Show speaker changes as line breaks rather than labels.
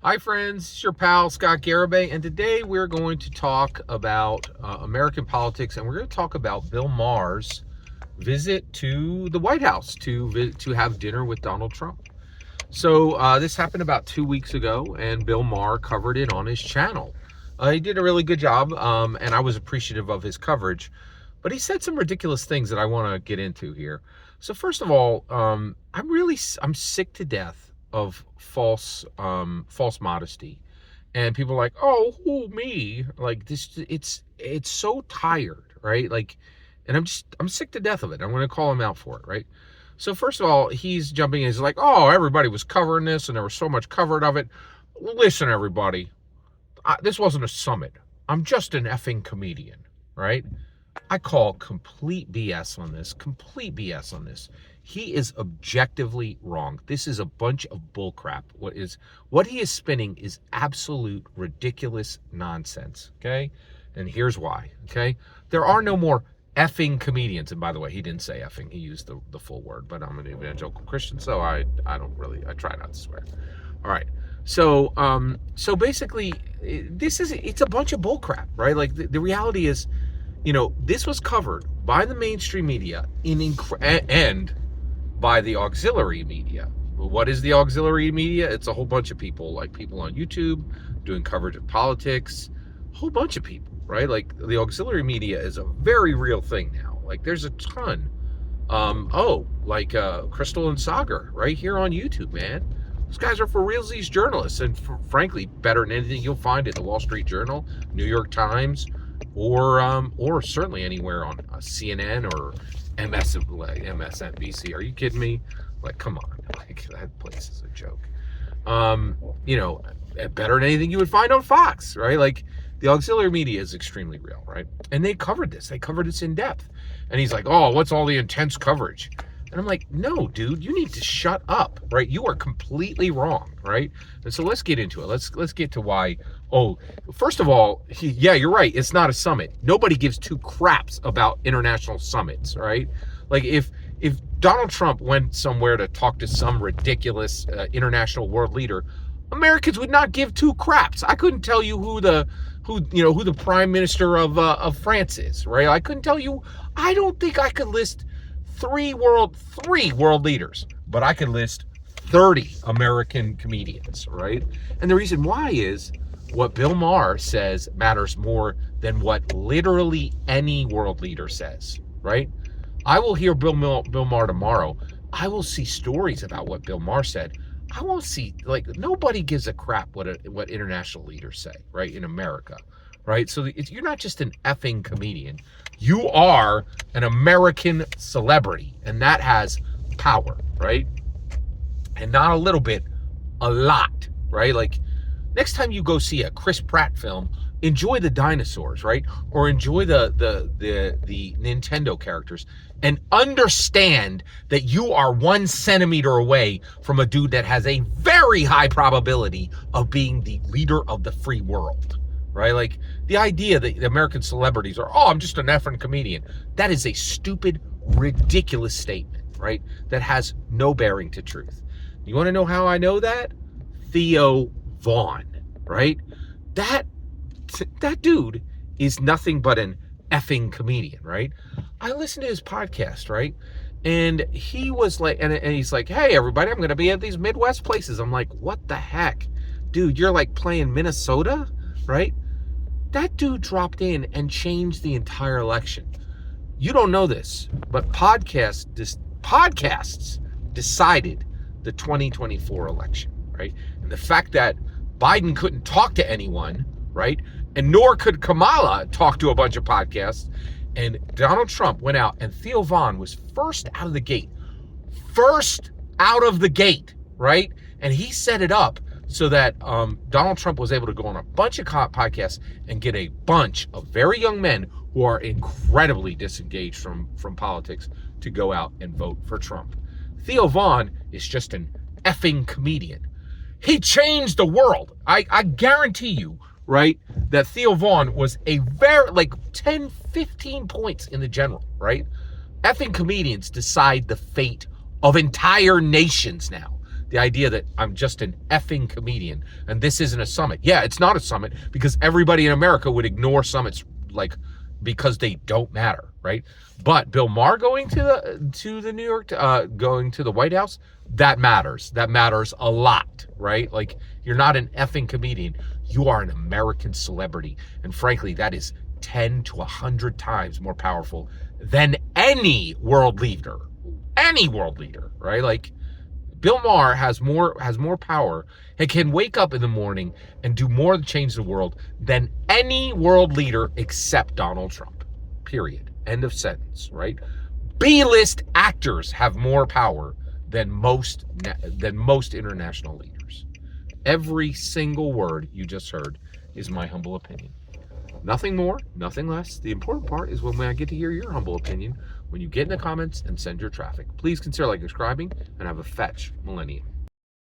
Hi friends, it's your pal Scott Garibay, and today we're going to talk about American politics, and we're going to talk about Bill Maher's visit to the White House to have dinner with Donald Trump. So this happened about 2 weeks ago, and Bill Maher covered it on his channel. He did a really good job, and I was appreciative of his coverage, but he said some ridiculous things that I want to get into here. So first of all, I'm sick to death of false modesty, and people are like, oh, who, me? Like this, it's so tired, right? Like, and I'm sick to death of it. I'm going to call him out for it, right? So first of all, he's jumping in. He's like, oh, everybody was covering this, and there was so much covered of it. Listen, everybody, this wasn't a summit. I'm just an effing comedian, right? I call complete BS on this. Complete BS on this. He is objectively wrong. This is a bunch of bullcrap. What he is spinning is absolute ridiculous nonsense. Okay, and here's why. Okay, there are no more effing comedians. And by the way, he didn't say effing. He used the full word. But I'm an evangelical Christian, so I try not to swear. All right. So basically, it's a bunch of bullcrap, right? Like the reality is, this was covered by the mainstream media and by the auxiliary media. What is the auxiliary media? It's a whole bunch of people, like people on YouTube doing coverage of politics, a whole bunch of people, right? Like the auxiliary media is a very real thing now. Like there's a ton. Crystal and Sagar right here on YouTube, man. Those guys are for realsies journalists, and frankly, better than anything you'll find at the Wall Street Journal, New York Times, or certainly anywhere on CNN or MSNBC. Are you kidding me? Like, come on, like that place is a joke. Better than anything you would find on Fox, right? Like the auxiliary media is extremely real, right? And they covered this. They covered this in depth. And he's like, oh, what's all the intense coverage? And I'm like, no, dude, you need to shut up, right? You are completely wrong, right? And so let's get into it. Let's get to why. Oh, first of all, you're right. It's not a summit. Nobody gives two craps about international summits, right? Like if Donald Trump went somewhere to talk to some ridiculous international world leader, Americans would not give two craps. I couldn't tell you who the prime minister of France is, right? I couldn't tell you. I don't think I could list three world leaders, but I could list 30 American comedians, right? And the reason why is what Bill Maher says matters more than what literally any world leader says, right? I will hear Bill Maher tomorrow. I will see stories about what Bill Maher said. I won't see, like, nobody gives a crap what international leaders say, right, in America, right? So you're not just an effing comedian. You are an American celebrity, and that has power, right? And not a little bit, a lot, right? Like, next time you go see a Chris Pratt film, enjoy the dinosaurs, right? Or enjoy the Nintendo characters, and understand that you are 1 centimeter away from a dude that has a very high probability of being the leader of the free world, right? Like the idea that the American celebrities are, oh, I'm just an effing comedian. That is a stupid, ridiculous statement, right? That has no bearing to truth. You want to know how I know that? Theo Vaughn, right? That dude is nothing but an effing comedian, right? I listened to his podcast, right? And he was like, and he's like, hey, everybody, I'm going to be at these Midwest places. I'm like, what the heck? Dude, you're like playing Minnesota, right? That dude dropped in and changed the entire election. You don't know this, but podcasts decided the 2024 election, right? And the fact that Biden couldn't talk to anyone, right? And nor could Kamala talk to a bunch of podcasts. And Donald Trump went out, and Theo Vaughn was first out of the gate, right? And he set it up so that Donald Trump was able to go on a bunch of podcasts and get a bunch of very young men who are incredibly disengaged from politics to go out and vote for Trump. Theo Vaughn is just an effing comedian. He changed the world. I guarantee you, right, that Theo Vaughn was a very, 10, 15 points in the general, right? Effing comedians decide the fate of entire nations now. The idea that I'm just an effing comedian and this isn't a summit. Yeah, it's not a summit because everybody in America would ignore summits like because they don't matter, right? But Bill Maher going to the New York, going to the White House, that matters. That matters a lot, right? Like, you're not an effing comedian. You are an American celebrity. And frankly, that is 10 to 100 times more powerful than any world leader. Any world leader, right? Like, Bill Maher has more power and can wake up in the morning and do more to change the world than any world leader except Donald Trump. Period. End of sentence, right? B-list actors have more power than most international leaders. Every single word you just heard is my humble opinion. Nothing more, nothing less. The important part is when I get to hear your humble opinion, when you get in the comments and send your traffic. Please consider like subscribing and have a fetch millennium.